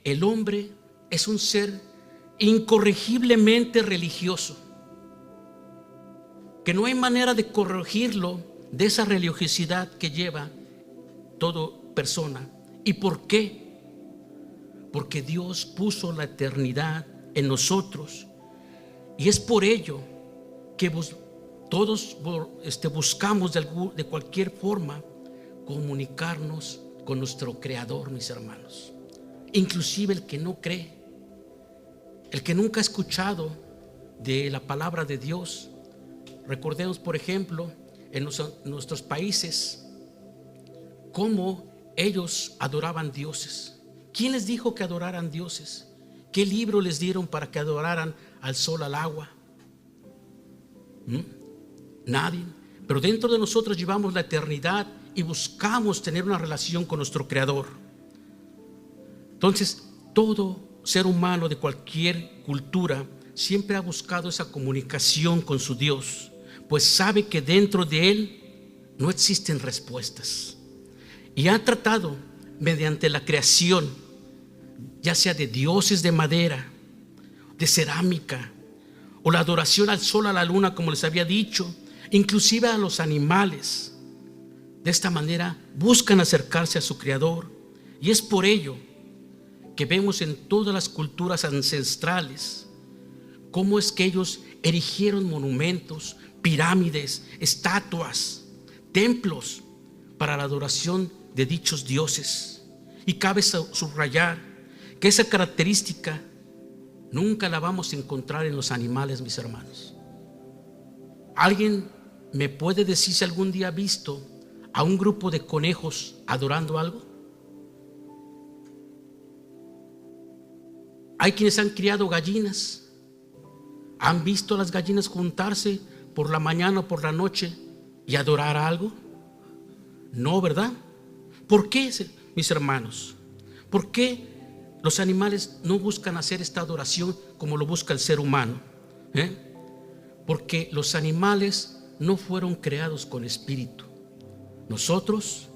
el hombre es un ser incorregiblemente religioso, que no hay manera de corregirlo de esa religiosidad que lleva toda persona. ¿Y por qué? Porque Dios puso la eternidad en nosotros, y es por ello que todos buscamos de cualquier forma comunicarnos con nuestro Creador, mis hermanos. Inclusive el que no cree, el que nunca ha escuchado de la palabra de Dios. Recordemos, por ejemplo, en nuestros países, cómo ellos adoraban dioses. ¿Quién les dijo que adoraran dioses? ¿Qué libro les dieron para que adoraran al sol, al agua? Nadie. Pero dentro de nosotros llevamos la eternidad y buscamos tener una relación con nuestro Creador. Entonces, todo ser humano de cualquier cultura siempre ha buscado esa comunicación con su Dios, pues sabe que dentro de Él no existen respuestas, y ha tratado mediante la creación, ya sea de dioses de madera, de cerámica, o la adoración al sol, a la luna, como les había dicho, inclusive a los animales. De esta manera buscan acercarse a su Creador, y es por ello que vemos en todas las culturas ancestrales cómo es que ellos erigieron monumentos, pirámides, estatuas, templos para la adoración de dichos dioses. Y cabe subrayar que esa característica nunca la vamos a encontrar en los animales, mis hermanos. ¿Alguien me puede decir si algún día ha visto a un grupo de conejos adorando algo? Hay quienes han criado gallinas. ¿Han visto a las gallinas juntarse por la mañana o por la noche y adorar a algo? No, ¿verdad? ¿Por qué, mis hermanos? ¿Por qué los animales no buscan hacer esta adoración como lo busca el ser humano? Porque los animales no fueron creados con espíritu. Nosotros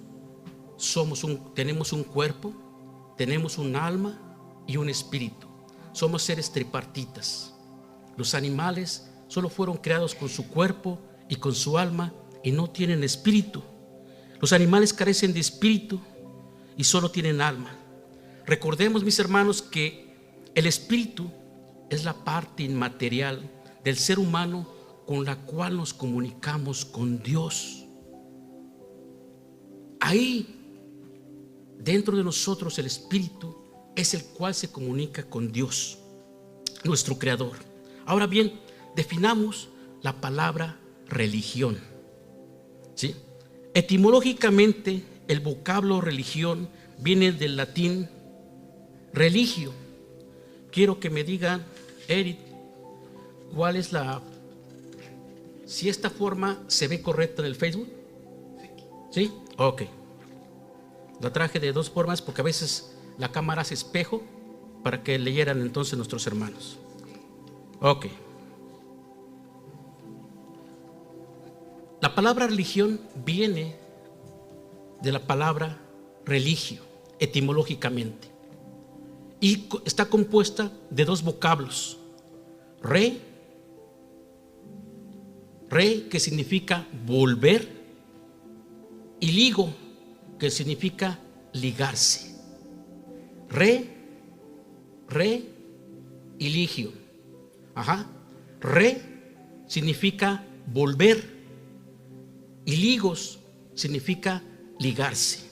tenemos un cuerpo, tenemos un alma y un espíritu. Somos seres tripartitas. Los animales solo fueron creados con su cuerpo y con su alma, y no tienen espíritu. Los animales carecen de espíritu y solo tienen alma. Recordemos, mis hermanos, que el espíritu es la parte inmaterial del ser humano con la cual nos comunicamos con Dios. Ahí, dentro de nosotros, el espíritu es el cual se comunica con Dios, nuestro Creador. Ahora bien, definamos la palabra religión, ¿sí? Etimológicamente, el vocablo religión viene del latín religio. Quiero que me digan, Eric, ¿cuál es si esta forma se ve correcta en el Facebook? ¿Sí? Ok. La traje de dos formas porque a veces la cámara hace espejo para que leyeran entonces nuestros hermanos. Ok. La palabra religión viene de la palabra religio, etimológicamente, y está compuesta de dos vocablos: re, que significa volver, y ligo, que significa ligarse. Re y ligio. Re significa volver y ligos significa ligarse.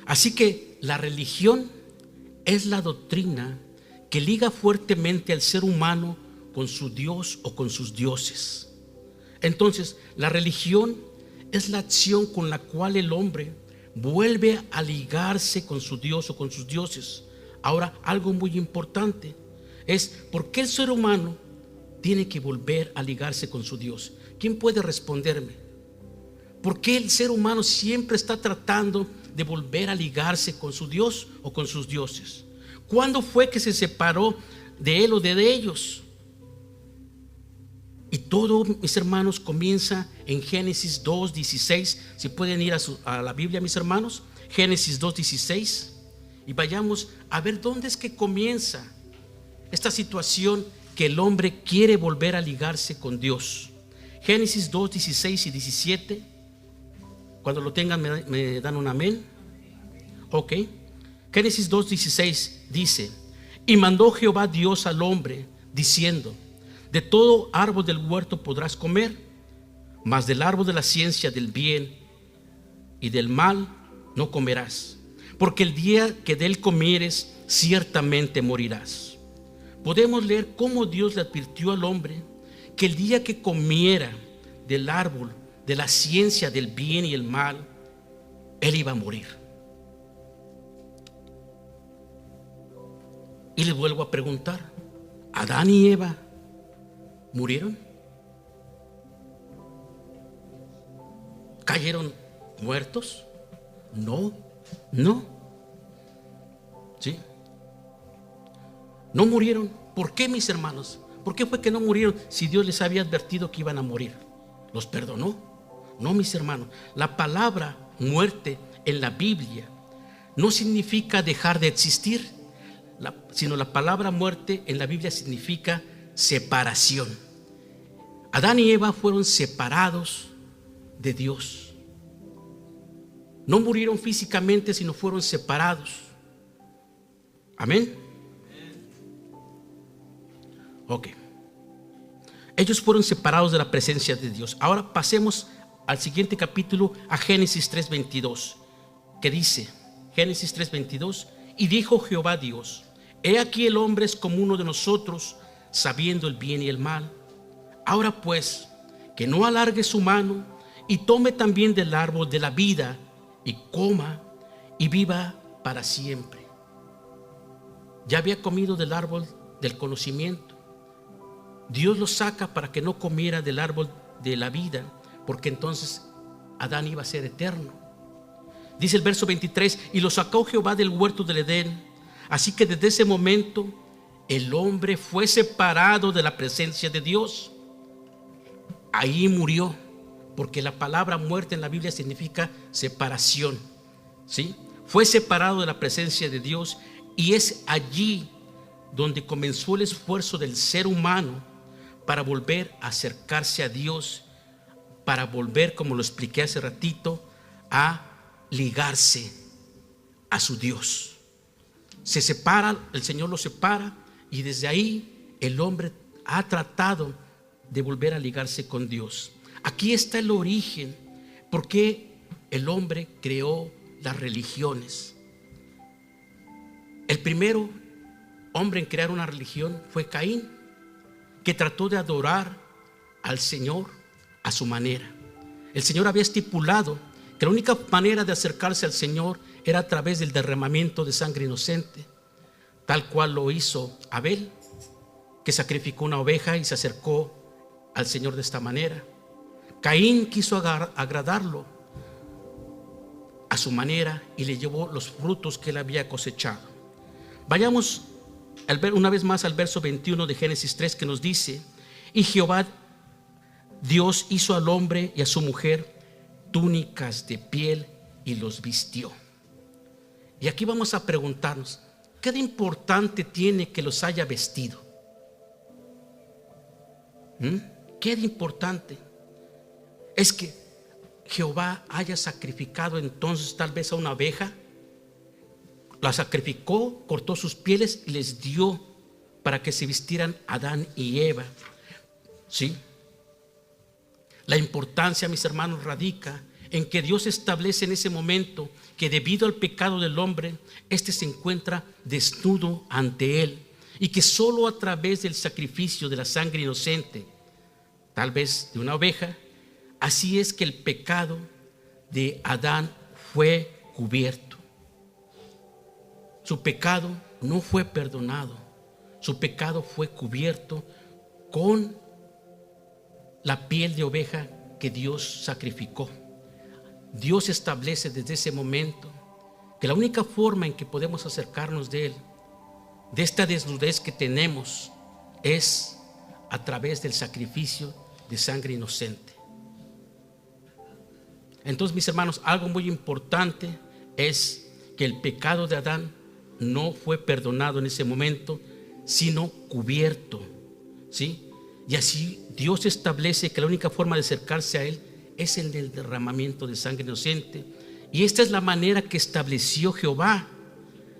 Así que la religión es la doctrina que liga fuertemente al ser humano con su Dios o con sus dioses. Entonces, la religión es la acción con la cual el hombre vuelve a ligarse con su Dios o con sus dioses. Ahora, algo muy importante es: ¿por qué el ser humano tiene que volver a ligarse con su Dios? ¿Quién puede responderme? ¿Por qué el ser humano siempre está tratando de volver a ligarse con su Dios o con sus dioses? ¿Cuándo fue que se separó de él o de ellos? Y todo, mis hermanos, comienza en Génesis 2:16. Si pueden ir a la Biblia, mis hermanos, Génesis 2:16, y vayamos a ver dónde es que comienza esta situación que el hombre quiere volver a ligarse con Dios. Génesis 2:16 y 17. Cuando lo tengan me dan un amén. Ok. Génesis 2:16 dice: y mandó Jehová Dios al hombre, diciendo: de todo árbol del huerto podrás comer, mas del árbol de la ciencia del bien y del mal no comerás, porque el día que de él comieres, ciertamente morirás. Podemos leer cómo Dios le advirtió al hombre que el día que comiera del árbol de la ciencia del bien y el mal, él iba a morir. Y le vuelvo a preguntar: ¿Adán y Eva murieron? ¿Cayeron muertos? No. ¿Sí? No murieron. ¿Por qué, mis hermanos? ¿Por qué fue que no murieron si Dios les había advertido que iban a morir? ¿Los perdonó? No, mis hermanos. La palabra muerte en la Biblia no significa dejar de existir, sino la palabra muerte en la Biblia significa separación. Adán y Eva fueron separados de Dios. No murieron físicamente, sino fueron separados. Amén. Ok. Ellos fueron separados de la presencia de Dios. Ahora pasemos al siguiente capítulo, a Génesis 3:22, que dice, Génesis 3:22: y dijo Jehová Dios: he aquí el hombre es como uno de nosotros, sabiendo el bien y el mal. Ahora pues, que no alargue su mano y tome también del árbol de la vida y coma y viva para siempre. Ya había comido del árbol del conocimiento. Dios lo saca para que no comiera del árbol de la vida, porque entonces Adán iba a ser eterno. Dice el verso 23: y lo sacó Jehová del huerto del Edén. Así que desde ese momento el hombre fue separado de la presencia de Dios. Ahí murió, porque la palabra muerte en la Biblia significa separación, ¿sí? Fue separado de la presencia de Dios, y es allí donde comenzó el esfuerzo del ser humano para volver a acercarse a Dios, para volver, como lo expliqué hace ratito, a ligarse a su Dios. Se separa, el Señor lo separa, y desde ahí el hombre ha tratado de volver a ligarse con Dios. Aquí está el origen, por qué el hombre creó las religiones. El primero hombre en crear una religión fue Caín, que trató de adorar al Señor a su manera. El Señor había estipulado que la única manera de acercarse al Señor era a través del derramamiento de sangre inocente, tal cual lo hizo Abel, que sacrificó una oveja y se acercó al Señor de esta manera. Caín quiso agradarlo a su manera y le llevó los frutos que él había cosechado. Vayamos una vez más al verso 21 de Génesis 3, que nos dice: y Jehová Dios hizo al hombre y a su mujer túnicas de piel y los vistió. Y aquí vamos a preguntarnos: ¿qué de importante tiene que los haya vestido? ¿Qué de importante es que Jehová haya sacrificado entonces tal vez a una oveja? La sacrificó, cortó sus pieles y les dio para que se vistieran Adán y Eva. ¿Sí? La importancia, mis hermanos, radica en que Dios establece en ese momento que debido al pecado del hombre, éste se encuentra desnudo ante él, y que solo a través del sacrificio de la sangre inocente, tal vez de una oveja, así es que el pecado de Adán fue cubierto. Su pecado no fue perdonado, su pecado fue cubierto con la piel de oveja que Dios sacrificó. Dios establece desde ese momento que la única forma en que podemos acercarnos de Él, de esta desnudez que tenemos, es a través del sacrificio de sangre inocente. Entonces, mis hermanos, algo muy importante es que el pecado de Adán no fue perdonado en ese momento, sino cubierto, ¿sí? Y así Dios establece que la única forma de acercarse a Él es en el derramamiento de sangre inocente. Y esta es la manera que estableció Jehová,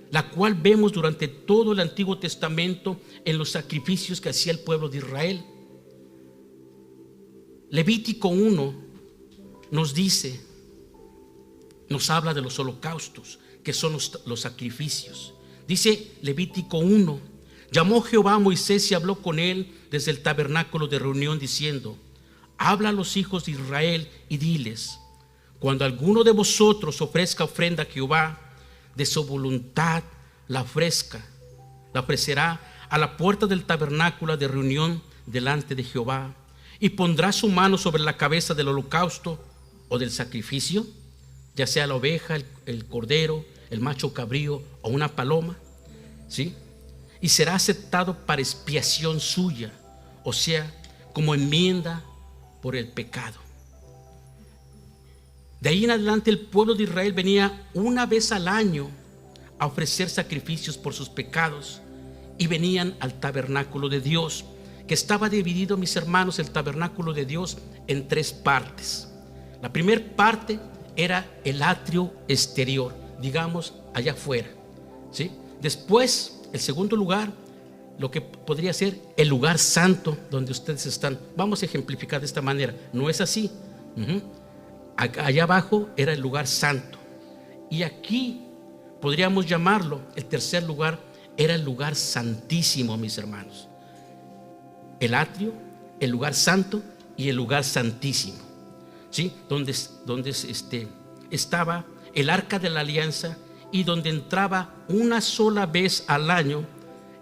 la cual vemos durante todo el Antiguo Testamento en los sacrificios que hacía el pueblo de Israel. Levítico 1 nos dice, nos habla de los holocaustos, que son los sacrificios. Dice Levítico 1: llamó Jehová a Moisés y habló con él desde el tabernáculo de reunión, diciendo: habla a los hijos de Israel y diles: cuando alguno de vosotros ofrezca ofrenda a Jehová, de su voluntad la ofrecerá a la puerta del tabernáculo de reunión delante de Jehová, y pondrá su mano sobre la cabeza del holocausto o del sacrificio, ya sea la oveja, el cordero, el macho cabrío o una paloma, ¿sí? Y será aceptado para expiación suya, o sea, como enmienda por el pecado. De ahí en adelante el pueblo de Israel venía una vez al año a ofrecer sacrificios por sus pecados, y venían al tabernáculo de Dios, que estaba dividido, mis hermanos, el tabernáculo de Dios en 3 partes. La primera parte era el atrio exterior, digamos allá afuera, ¿sí? Después, el segundo lugar, lo que podría ser el lugar santo donde ustedes están. Vamos a ejemplificar de esta manera. No es así. Allá abajo era el lugar santo, y aquí podríamos llamarlo, el tercer lugar era el lugar santísimo, mis hermanos. El atrio, el lugar santo y el lugar santísimo, ¿sí? Donde estaba el arca de la alianza, y donde entraba una sola vez al año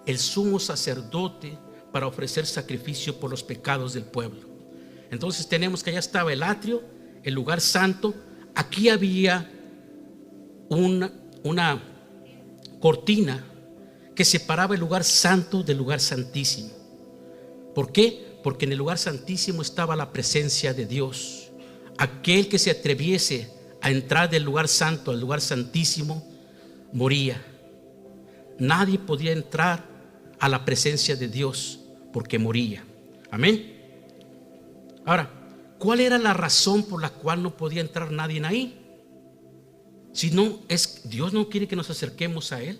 el sumo sacerdote para ofrecer sacrificio por los pecados del pueblo. Entonces tenemos que allá estaba el atrio, el lugar santo. Aquí había una cortina que separaba el lugar santo del lugar santísimo. ¿Por qué? Porque en el lugar santísimo estaba la presencia de Dios. Aquel que se atreviese a entrar del lugar santo al lugar santísimo moría. Nadie podía entrar a la presencia de Dios porque moría. Amén. Ahora, ¿cuál era la razón por la cual no podía entrar nadie ahí? Si no es, Dios no quiere que nos acerquemos a Él.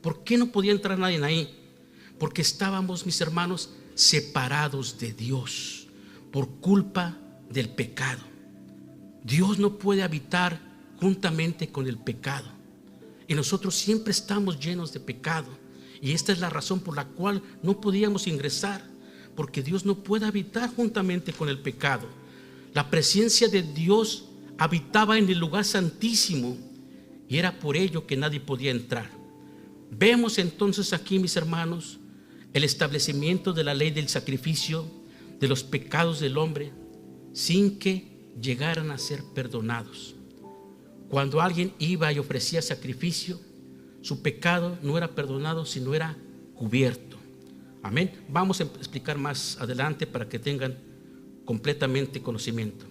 ¿Por qué no podía entrar nadie ahí? Porque estábamos, mis hermanos, separados de Dios por culpa del pecado. Dios no puede habitar juntamente con el pecado, y nosotros siempre estamos llenos de pecado, y esta es la razón por la cual no podíamos ingresar, porque Dios no puede habitar juntamente con el pecado. La presencia de Dios habitaba en el lugar santísimo, y era por ello que nadie podía entrar. Vemos entonces aquí, mis hermanos, el establecimiento de la ley del sacrificio de los pecados del hombre sin que llegaran a ser perdonados. Cuando alguien iba y ofrecía sacrificio, su pecado no era perdonado, sino era cubierto. Amén. Vamos a explicar más adelante para que tengan completamente conocimiento.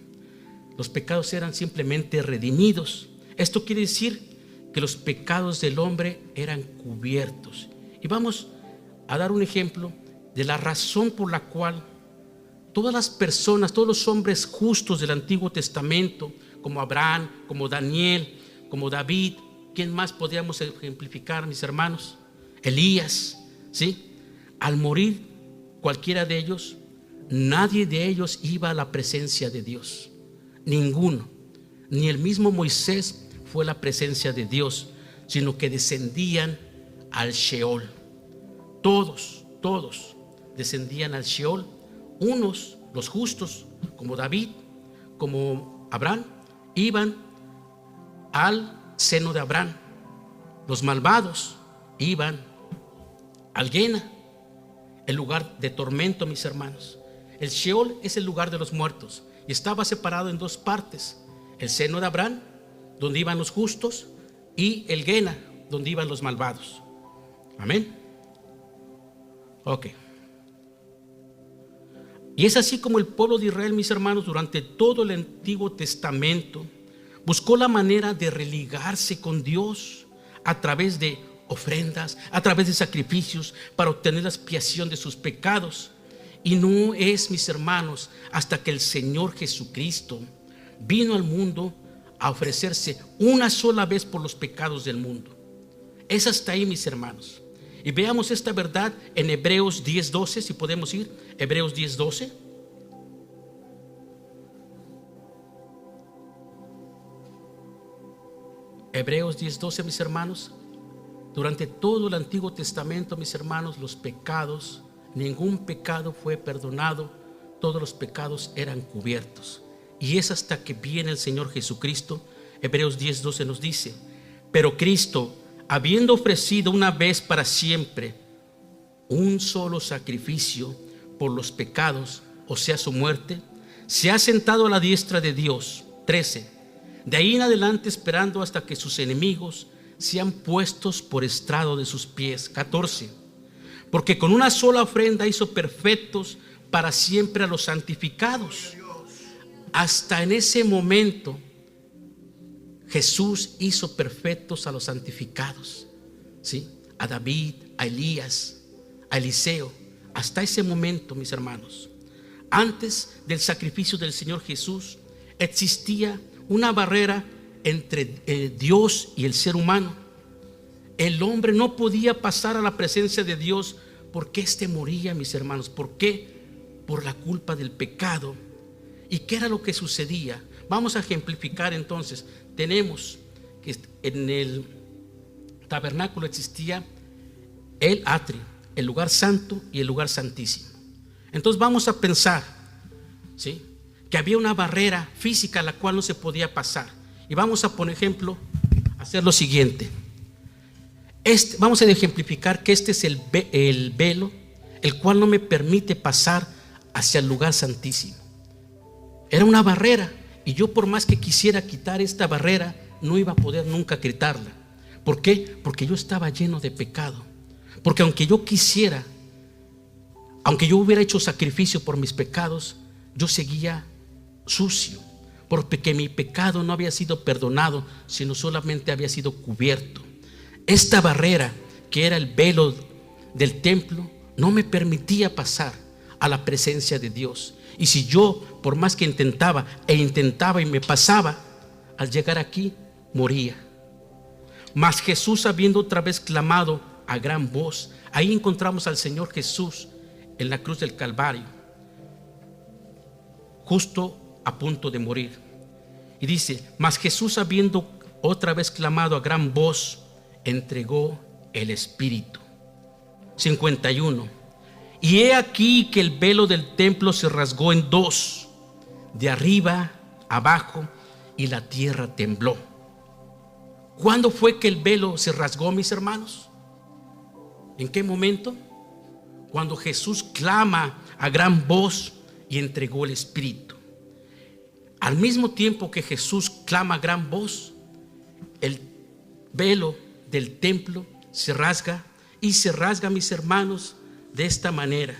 Los pecados eran simplemente redimidos. Esto quiere decir que los pecados del hombre eran cubiertos. Y vamos a dar un ejemplo de la razón por la cual todas las personas, todos los hombres justos del Antiguo Testamento, como Abraham, como Daniel, como David, ¿quién más podríamos ejemplificar, mis hermanos? Elías, ¿sí? Al morir cualquiera de ellos, nadie de ellos iba a la presencia de Dios. Ninguno. Ni el mismo Moisés fue la presencia de Dios, sino que descendían al Sheol. Todos descendían al Sheol. Unos, los justos, como David, como Abraham, iban al seno de Abraham. Los malvados iban al Guena, el lugar de tormento, mis hermanos. El Sheol es el lugar de los muertos y estaba separado en 2 partes: el seno de Abraham, donde iban los justos, y el Guena, donde iban los malvados. Amén. Ok. Y es así como el pueblo de Israel, mis hermanos, durante todo el Antiguo Testamento buscó la manera de religarse con Dios a través de ofrendas, a través de sacrificios, para obtener la expiación de sus pecados. Y no es, mis hermanos, hasta que el Señor Jesucristo vino al mundo a ofrecerse una sola vez por los pecados del mundo. Es hasta ahí, mis hermanos. Y veamos esta verdad en Hebreos 10:12, si podemos ir, Hebreos 10:12. Hebreos 10:12, mis hermanos. Durante todo el Antiguo Testamento, mis hermanos, los pecados, ningún pecado fue perdonado, todos los pecados eran cubiertos. Y es hasta que viene el Señor Jesucristo. Hebreos 10:12 nos dice: pero Cristo, habiendo ofrecido una vez para siempre un solo sacrificio por los pecados, o sea, su muerte, se ha sentado a la diestra de Dios. 13. De ahí en adelante esperando hasta que sus enemigos sean puestos por estrado de sus pies. 14. Porque con una sola ofrenda hizo perfectos para siempre a los santificados. Hasta en ese momento Jesús hizo perfectos a los santificados, ¿sí? A David, a Elías, a Eliseo. Hasta ese momento, mis hermanos, antes del sacrificio del Señor Jesús, existía una barrera entre Dios y el ser humano. El hombre no podía pasar a la presencia de Dios porque éste moría, mis hermanos. ¿Por qué? Por la culpa del pecado. ¿Y qué era lo que sucedía? Vamos a ejemplificar entonces. Tenemos que en el tabernáculo existía el atrio, el lugar santo y el lugar santísimo. Entonces vamos a pensar, ¿sí?, que había una barrera física a la cual no se podía pasar. Y vamos a, por ejemplo, hacer lo siguiente. Vamos a ejemplificar que este es el velo, el cual no me permite pasar hacia el lugar santísimo. Era una barrera, y yo, por más que quisiera quitar esta barrera, no iba a poder nunca quitarla. ¿Por qué? Porque yo estaba lleno de pecado. Porque aunque yo quisiera, aunque yo hubiera hecho sacrificio por mis pecados, yo seguía sucio, porque mi pecado no había sido perdonado, sino solamente había sido cubierto. Esta barrera, que era el velo del templo, no me permitía pasar a la presencia de Dios. Y si yo, por más que intentaba y me pasaba, al llegar aquí moría. Mas Jesús, habiendo otra vez clamado a gran voz, ahí encontramos al Señor Jesús en la cruz del Calvario, justo a punto de morir. Y dice: mas Jesús, habiendo otra vez clamado a gran voz, entregó el Espíritu. 51. Y he aquí que el velo del templo se rasgó en dos, de arriba abajo, y la tierra tembló. ¿Cuándo fue que el velo se rasgó, mis hermanos? ¿En qué momento? Cuando Jesús clama a gran voz y entregó el Espíritu. Al mismo tiempo que Jesús clama a gran voz, el velo del templo se rasga, y se rasga, mis hermanos, de esta manera: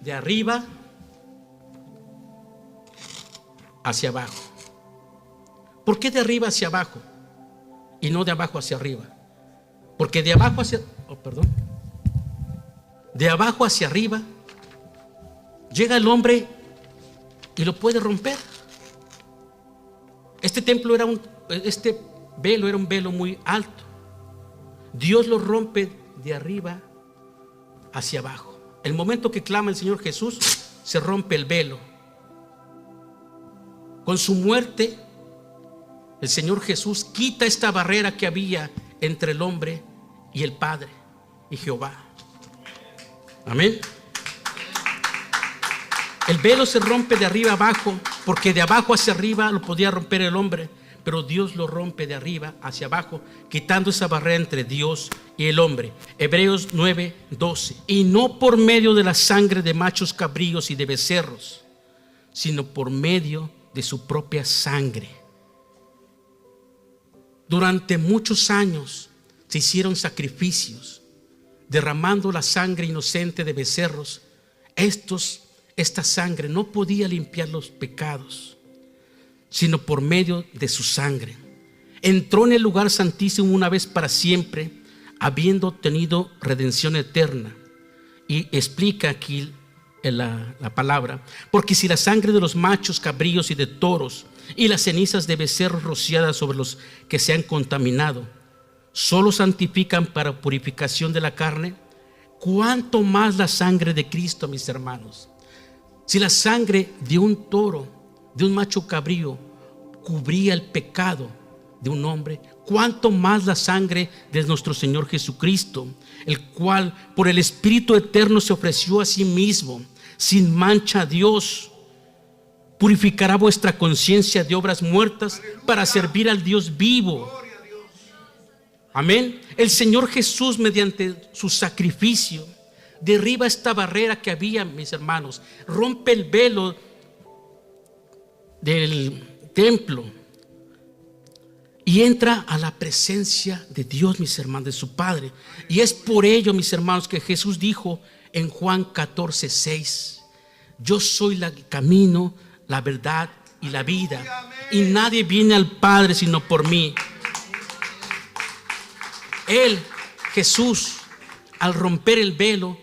de arriba hacia abajo. ¿Por qué de arriba hacia abajo y no de abajo hacia arriba? Porque de abajo hacia de abajo hacia arriba llega el hombre y lo puede romper. Este velo era un velo muy alto. Dios lo rompe de arriba hacia abajo. El momento que clama el Señor Jesús, se rompe el velo. Con su muerte, el Señor Jesús quita esta barrera que había entre el hombre y el Padre y Jehová. Amén. El velo se rompe de arriba abajo, porque de abajo hacia arriba lo podía romper el hombre, pero Dios lo rompe de arriba hacia abajo, quitando esa barrera entre Dios y el hombre. Hebreos 9:12. Y no por medio de la sangre de machos cabríos y de becerros, sino por medio de su propia sangre. Durante muchos años se hicieron sacrificios, derramando la sangre inocente de becerros esta sangre no podía limpiar los pecados, sino por medio de su sangre. Entró en el lugar santísimo una vez para siempre, habiendo obtenido redención eterna. Y explica aquí la palabra: porque si la sangre de los machos cabríos y de toros y las cenizas de becerros rociadas sobre los que se han contaminado solo santifican para purificación de la carne, ¿cuánto más la sangre de Cristo, mis hermanos? Si la sangre de un toro, de un macho cabrío, cubría el pecado de un hombre, ¿cuánto más la sangre de nuestro Señor Jesucristo, el cual por el Espíritu eterno se ofreció a sí mismo sin mancha a Dios, purificará vuestra conciencia de obras muertas para servir al Dios vivo? Amén. El Señor Jesús, mediante su sacrificio, derriba esta barrera que había, mis hermanos, rompe el velo del templo y entra a la presencia de Dios, mis hermanos, de su Padre. Y es por ello, mis hermanos, que Jesús dijo en Juan 14:6: yo soy el camino, la verdad y la vida, y nadie viene al Padre sino por mí. Él, Jesús, al romper el velo,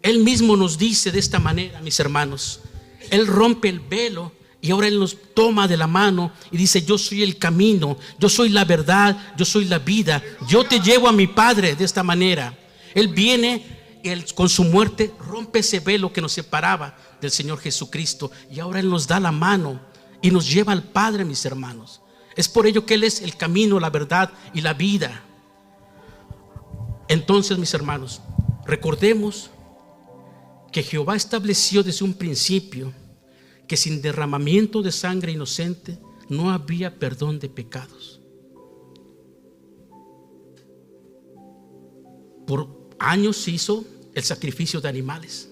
Él mismo nos dice de esta manera, mis hermanos. Él rompe el velo y ahora Él nos toma de la mano y dice: yo soy el camino, yo soy la verdad, yo soy la vida, yo te llevo a mi Padre. De esta manera Él viene, Él con su muerte rompe ese velo que nos separaba del Señor Jesucristo, y ahora Él nos da la mano y nos lleva al Padre, mis hermanos. Es por ello que Él es el camino, la verdad y la vida. Entonces, mis hermanos, recordemos que Jehová estableció desde un principio que sin derramamiento de sangre inocente no había perdón de pecados. Por años se hizo el sacrificio de animales,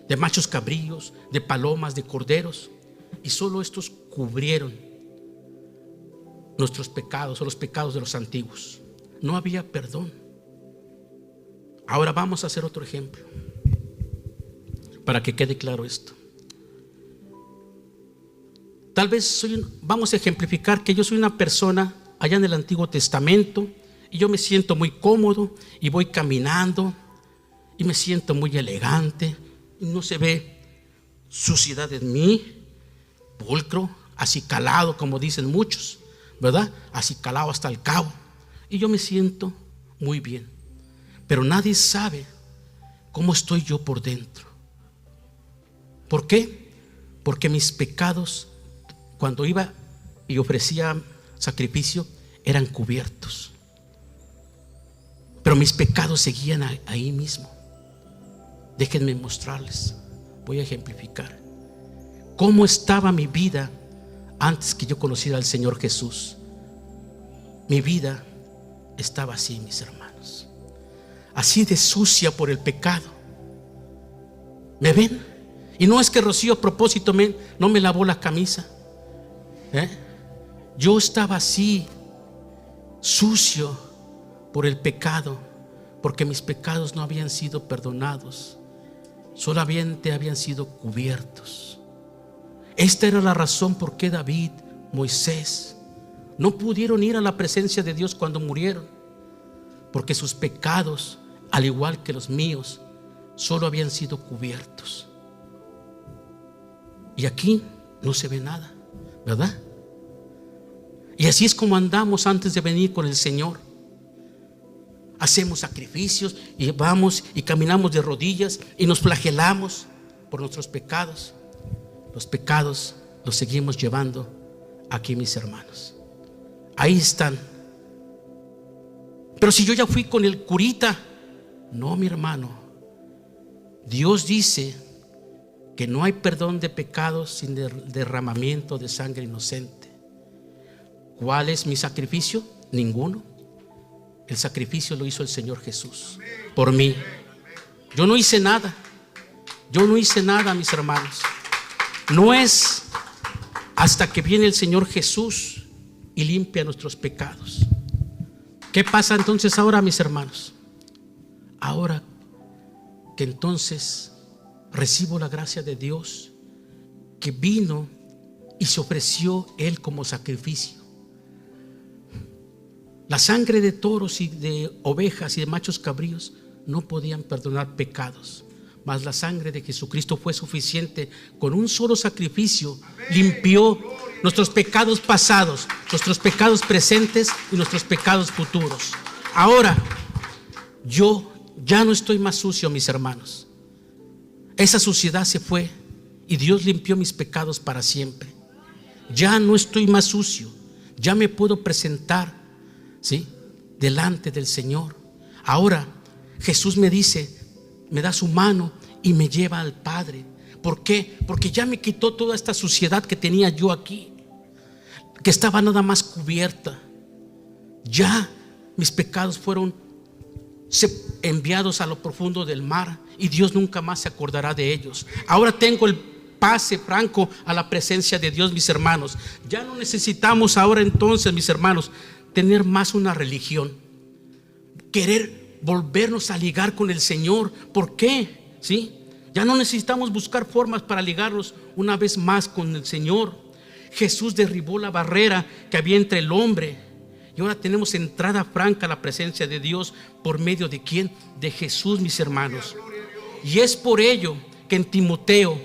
de machos cabríos, de palomas, de corderos, y solo estos cubrieron nuestros pecados o los pecados de los antiguos. No había perdón. Ahora vamos a hacer otro ejemplo para que quede claro esto. Tal vez vamos a ejemplificar que yo soy una persona allá en el Antiguo Testamento y yo me siento muy cómodo y voy caminando y me siento muy elegante y no se ve suciedad en mí, pulcro, acicalado, como dicen muchos, ¿verdad? Acicalado hasta el cabo, y yo me siento muy bien. Pero nadie sabe cómo estoy yo por dentro. ¿Por qué? Porque mis pecados, cuando iba y ofrecía sacrificio, eran cubiertos. Pero mis pecados seguían ahí mismo. Déjenme mostrarles. Voy a ejemplificar cómo estaba mi vida antes que yo conociera al Señor Jesús. Mi vida estaba así, mis hermanos, así de sucia por el pecado. ¿Me ven? Y no es que Rocío a propósito no me lavó la camisa, Yo estaba así, sucio por el pecado, porque mis pecados no habían sido perdonados, solamente habían sido cubiertos. Esta era la razón por qué David, Moisés no pudieron ir a la presencia de Dios cuando murieron, porque sus pecados, al igual que los míos, solo habían sido cubiertos. Y aquí no se ve nada, ¿verdad? Y así es como andamos antes de venir con el Señor. Hacemos sacrificios y vamos y caminamos de rodillas y nos flagelamos por nuestros pecados. Los pecados los seguimos llevando aquí, mis hermanos. Ahí están. Pero si yo ya fui con el curita, no, mi hermano. Dios dice que no hay perdón de pecados sin derramamiento de sangre inocente. ¿Cuál es mi sacrificio? Ninguno. El sacrificio lo hizo el Señor Jesús por mí. Yo no hice nada. Yo no hice nada, mis hermanos. No es hasta que viene el Señor Jesús y limpia nuestros pecados. ¿Qué pasa entonces ahora, mis hermanos? Ahora que entonces recibo la gracia de Dios, que vino y se ofreció Él como sacrificio. La sangre de toros y de ovejas y de machos cabríos no podían perdonar pecados, mas la sangre de Jesucristo fue suficiente. Con un solo sacrificio limpió nuestros pecados pasados, nuestros pecados presentes y nuestros pecados futuros. Ahora yo ya no estoy más sucio, mis hermanos. Esa suciedad se fue y Dios limpió mis pecados para siempre. Ya no estoy más sucio, ya me puedo presentar, ¿sí?, delante del Señor. Ahora Jesús me dice, me da su mano y me lleva al Padre. ¿Por qué? Porque ya me quitó toda esta suciedad que tenía yo aquí, que estaba nada más cubierta. Ya mis pecados fueron enviados a lo profundo del mar y Dios nunca más se acordará de ellos. Ahora tengo el pase franco a la presencia de Dios, mis hermanos. Ya no necesitamos ahora entonces, mis hermanos, tener más una religión, querer volvernos a ligar con el Señor. ¿Por qué? ¿Sí? Ya no necesitamos buscar formas para ligarnos una vez más con el Señor. Jesús derribó la barrera que había entre el hombre y ahora tenemos entrada franca a la presencia de Dios. ¿Por medio de quién? De Jesús, mis hermanos. Y es por ello que en Timoteo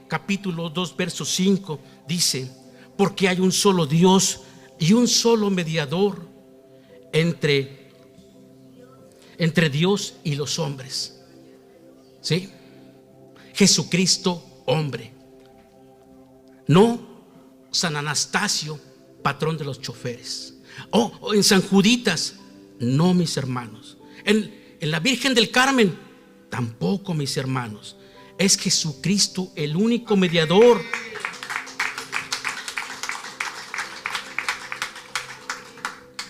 capítulo 2 verso 5 dice: porque hay un solo Dios y un solo mediador entre Dios y los hombres, ¿sí? Jesucristo hombre, no San Anastasio, patrón de los choferes, o en San Juditas, no, mis hermanos. En la Virgen del Carmen, tampoco, mis hermanos. Es Jesucristo el único mediador.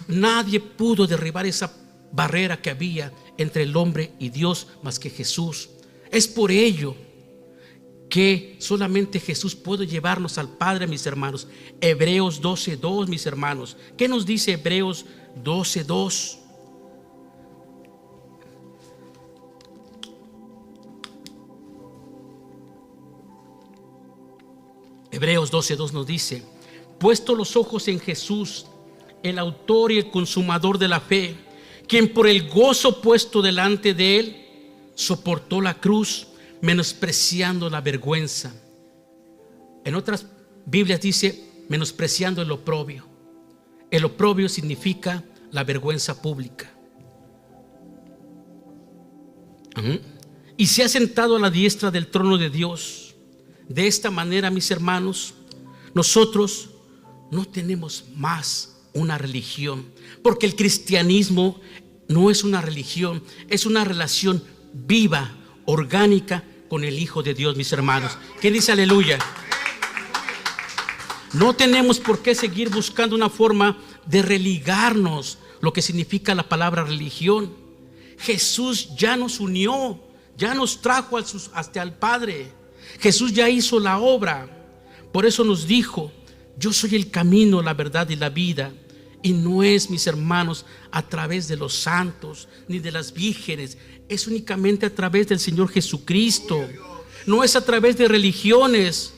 Nadie pudo derribar esa barrera que había entre el hombre y Dios más que Jesús. Es por ello que solamente Jesús puede llevarnos al Padre, mis hermanos. Hebreos 12:2, mis hermanos. ¿Qué nos dice Hebreos 12:2? Hebreos 12:2 nos dice: puesto los ojos en Jesús, el autor y el consumador de la fe, quien por el gozo puesto delante de él soportó la cruz, menospreciando la vergüenza. En otras Biblias dice menospreciando el oprobio. El oprobio significa la vergüenza pública. Y se ha sentado a la diestra del trono de Dios. De esta manera, mis hermanos, nosotros no tenemos más una religión, porque el cristianismo no es una religión, es una relación viva, orgánica con el Hijo de Dios, mis hermanos. ¿Quién dice aleluya? No tenemos por qué seguir buscando una forma de religarnos, lo que significa la palabra religión. Jesús ya nos unió, ya nos trajo hasta el Padre. Jesús ya hizo la obra. Por eso nos dijo: yo soy el camino, la verdad y la vida. Y no es, mis hermanos, a través de los santos ni de las vírgenes, es únicamente a través del Señor Jesucristo. No es a través de religiones.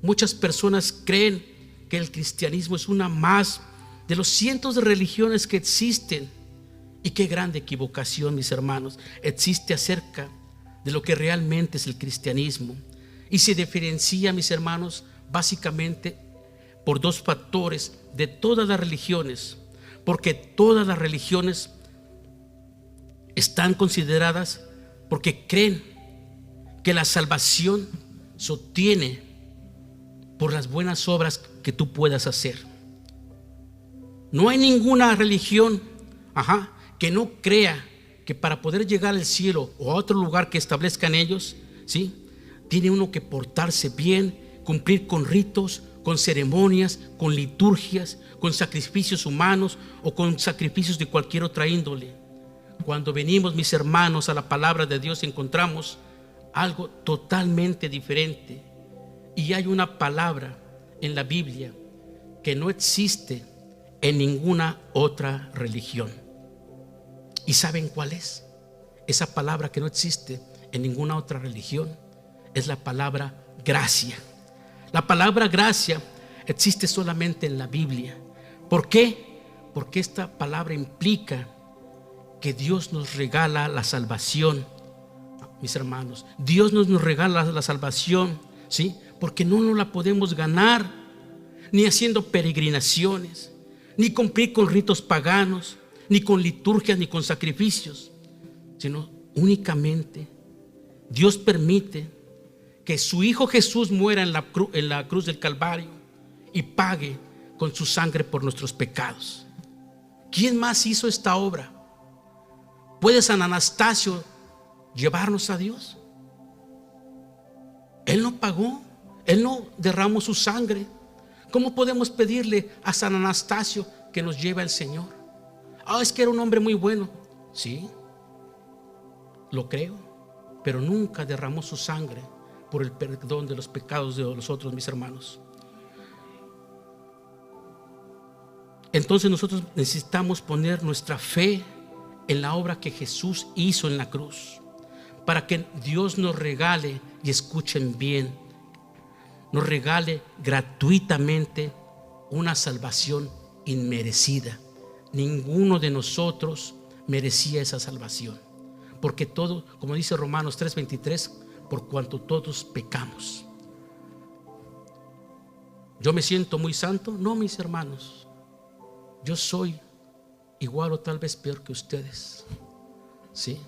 Muchas personas creen que el cristianismo es una más de los cientos de religiones que existen. Y qué grande equivocación, mis hermanos, existe acerca de lo que realmente es el cristianismo. Y se diferencia, mis hermanos, básicamente por dos factores de todas las religiones, porque todas las religiones están consideradas porque creen que la salvación se obtiene por las buenas obras que tú puedas hacer. No hay ninguna religión que no crea que para poder llegar al cielo o a otro lugar que establezcan ellos, ¿sí?, tiene uno que portarse bien, cumplir con ritos, con ceremonias, con liturgias, con sacrificios humanos o con sacrificios de cualquier otra índole. Cuando venimos, mis hermanos, a la palabra de Dios, encontramos algo totalmente diferente. Y hay una palabra en la Biblia que no existe en ninguna otra religión. ¿Y saben cuál es? Esa palabra que no existe en ninguna otra religión es la palabra gracia. La palabra gracia existe solamente en la Biblia. ¿Por qué? Porque esta palabra implica que Dios nos regala la salvación, mis hermanos. Dios nos regala la salvación, ¿sí? Porque no nos la podemos ganar, ni haciendo peregrinaciones, ni cumplir con ritos paganos, ni con liturgias, ni con sacrificios, sino únicamente Dios permite que su Hijo Jesús muera en la cruz del Calvario y pague con su sangre por nuestros pecados. ¿Quién más hizo esta obra? ¿Puede San Anastasio llevarnos a Dios? Él no pagó, él no derramó su sangre. ¿Cómo podemos pedirle a San Anastasio que nos lleve al Señor? Es que era un hombre muy bueno. Sí, lo creo, pero nunca derramó su sangre por el perdón de los pecados de los otros, mis hermanos. Entonces nosotros necesitamos poner nuestra fe en la obra que Jesús hizo en la cruz, para que Dios nos regale, y escuchen bien, nos regale gratuitamente una salvación inmerecida. Ninguno de nosotros merecía esa salvación, porque todo, como dice Romanos 3:23, por cuanto todos pecamos. ¿Yo me siento muy santo? No, mis hermanos, yo soy igual o tal vez peor que ustedes, ¿sí?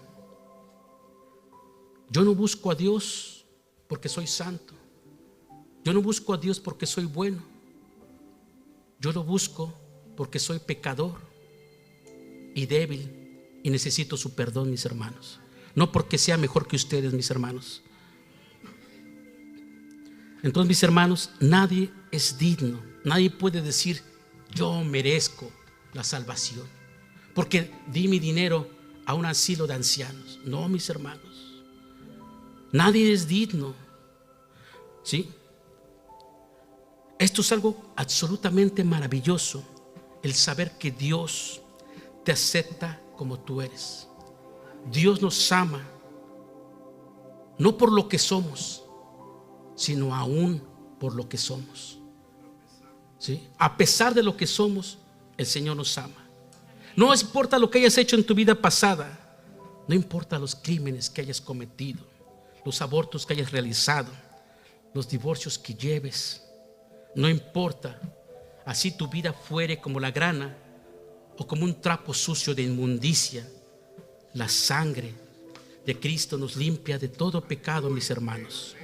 Yo no busco a Dios porque soy santo. Yo no busco a Dios porque soy bueno. Yo lo busco porque soy pecador y débil y necesito su perdón, mis hermanos. No porque sea mejor que ustedes, mis hermanos. Entonces, mis hermanos, nadie es digno. Nadie puede decir: yo merezco la salvación porque di mi dinero a un asilo de ancianos. No, mis hermanos, nadie es digno, ¿sí? Esto es algo absolutamente maravilloso, el saber que Dios te acepta como tú eres. Dios nos ama, no por lo que somos, sino aún por lo que somos, ¿sí? A pesar de lo que somos, el Señor nos ama. No importa lo que hayas hecho en tu vida pasada, no importa los crímenes que hayas cometido, los abortos que hayas realizado, los divorcios que lleves, no importa. Así tu vida fuere como la grana o como un trapo sucio de inmundicia, la sangre de Cristo nos limpia de todo pecado, mis hermanos.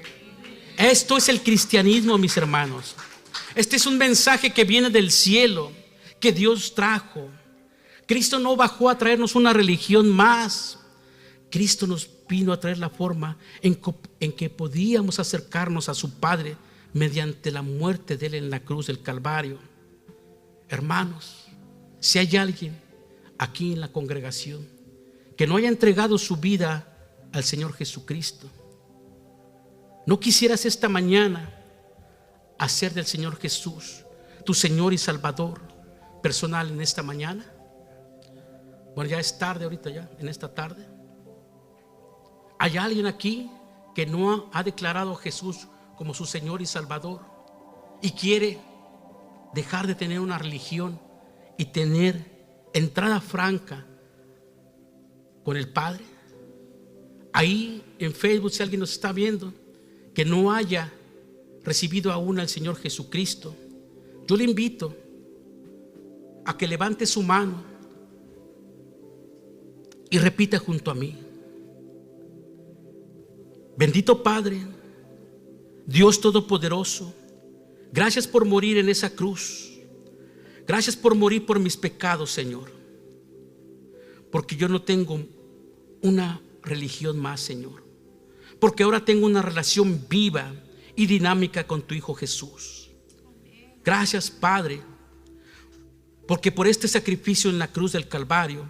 Esto es el cristianismo, mis hermanos. Este es un mensaje que viene del cielo, que Dios trajo. Cristo no bajó a traernos una religión más. Cristo nos vino a traer la forma en que podíamos acercarnos a su Padre mediante la muerte de Él en la cruz del Calvario. Hermanos, si hay alguien aquí en la congregación que no haya entregado su vida al Señor Jesucristo, ¿no quisieras esta mañana hacer del Señor Jesús tu Señor y Salvador personal en esta mañana? Bueno, ya es tarde ahorita, ya en esta tarde. ¿Hay alguien aquí que no ha declarado a Jesús como su Señor y Salvador y quiere dejar de tener una religión y tener entrada franca con el Padre? Ahí en Facebook, si alguien nos está viendo que no haya recibido aún al Señor Jesucristo, yo le invito a que levante su mano y repita junto a mí: bendito Padre, Dios Todopoderoso, gracias por morir en esa cruz. Gracias por morir por mis pecados, Señor, porque yo no tengo una religión más, Señor, porque ahora tengo una relación viva y dinámica con tu Hijo Jesús. Gracias, Padre, porque por este sacrificio en la cruz del Calvario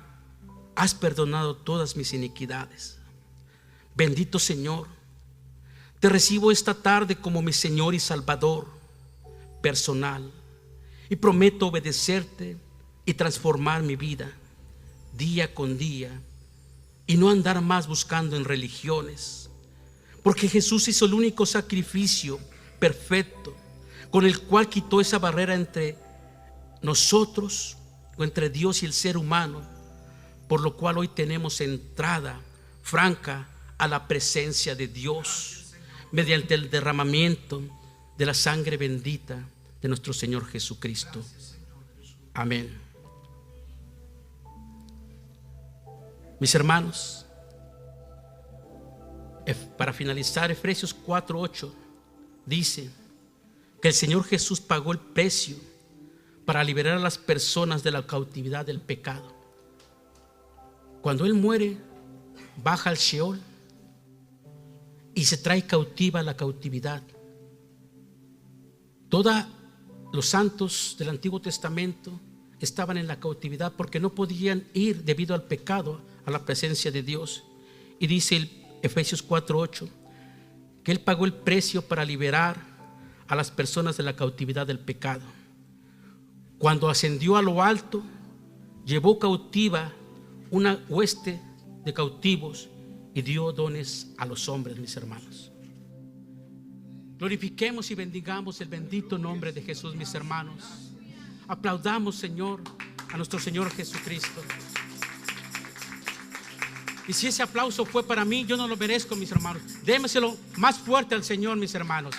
has perdonado todas mis iniquidades. Bendito Señor, te recibo esta tarde como mi Señor y Salvador personal y prometo obedecerte y transformar mi vida día con día y no andar más buscando en religiones, Porque Jesús hizo el único sacrificio perfecto con el cual quitó esa barrera entre nosotros o entre Dios y el ser humano, por lo cual hoy tenemos entrada franca a la presencia de Dios mediante el derramamiento de la sangre bendita de nuestro Señor Jesucristo. Amén. Mis hermanos, para finalizar, Efesios 4:8 dice que el Señor Jesús pagó el precio para liberar a las personas de la cautividad del pecado. Cuando Él muere, baja al Sheol y se trae cautiva la cautividad. Todos los santos del Antiguo Testamento estaban en la cautividad porque no podían ir debido al pecado a la presencia de Dios. Y dice el Efesios 4:8 que Él pagó el precio para liberar a las personas de la cautividad del pecado. Cuando ascendió a lo alto, llevó cautiva una hueste de cautivos y dio dones a los hombres, mis hermanos. Glorifiquemos y bendigamos el bendito nombre de Jesús, mis hermanos. Aplaudamos, Señor, a nuestro Señor Jesucristo. Y si ese aplauso fue para mí, yo no lo merezco, mis hermanos. Démoselo más fuerte al Señor, mis hermanos.